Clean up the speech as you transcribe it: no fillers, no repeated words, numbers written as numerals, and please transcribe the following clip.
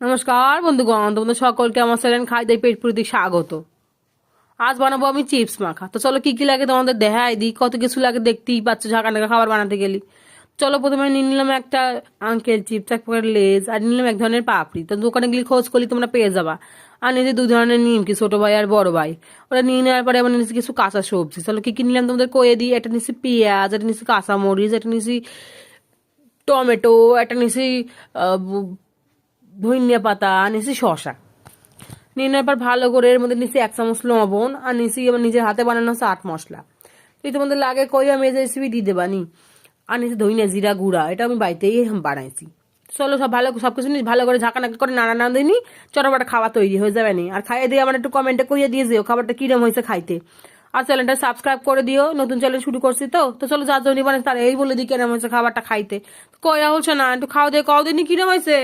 নমস্কার বন্ধুগণ, তোমাদের সকলকে আমার চ্যানেল খাই দাই পেট পুরোতে স্বাগত। আজ বানাবো আমি চিপস মাখা। তো চলো কি কি লাগে তোমাদের দেখাই দিই। কত কিছু লাগে দেখতেই পাচ্ছ, ঝাঁকা নাকা খাবার বানাতে গেলি। চলো প্রথমে নিয়ে নিলাম একটা আঙ্কেল চিপস, এক প্যাকেট লেজ, আর নিলাম এক ধরনের পাপড়ি। তো দোকানে গেলে খোঁজ করলে তোমরা পেয়ে যাবা। আর নিয়েছি দুই ধরনের নিমকি, ছোট ভাই আর বড় ভাই। ওটা নিয়ে নেওয়ার পরে আবার নিয়েছি কিছু কাঁচা সবজি। চলো কি কি নিলাম তোমাদের কয়ে দিই। একটা নিয়েছি পেঁয়াজ, একটা নিয়েছি কাঁচামরিচ, একটা নিয়েছি টমেটো, একটা নিয়েছি ধনিয়া পাতা, নিয়েছি শসা। নিয়ে নেওয়ার পর ভালো করে এর মধ্যে নিচ্ছি 1 চামচ লবণ, আর নিচ্ছি আমার নিজের হাতে বানানো চাট মশলা। তো এই তোমাদের লাগে কই আমি এই রেসিপি দিয়ে দেবানি। আর নিচ্ছি ধনিয়া জিরা গুঁড়া, এটা আমি বাড়িতেই বানাইছি। চলো সবকিছু নিয়ে ভালো করে ঝাঁকানাকা করে নাড়া না দিইনি, চটপটা খাবার তৈরি হয়ে যাবে নি। আর খাইয়ে দিয়ে আমার একটু কমেন্টে কইয়ে দিয়ে যেও খাবারটা কিরম হয়েছে খাইতে। আর চ্যানেলটা সাবস্ক্রাইব করে দিও, নতুন চ্যানেল শুরু করছি। তো চলো যার জন্য বানাই তার এই বলে দিই কেরম হয়েছে খাবারটা খাইতে। কয়া হচ্ছে না, একটু খাওয়া দিয়ে কও দিনই কিরম হয়েছে।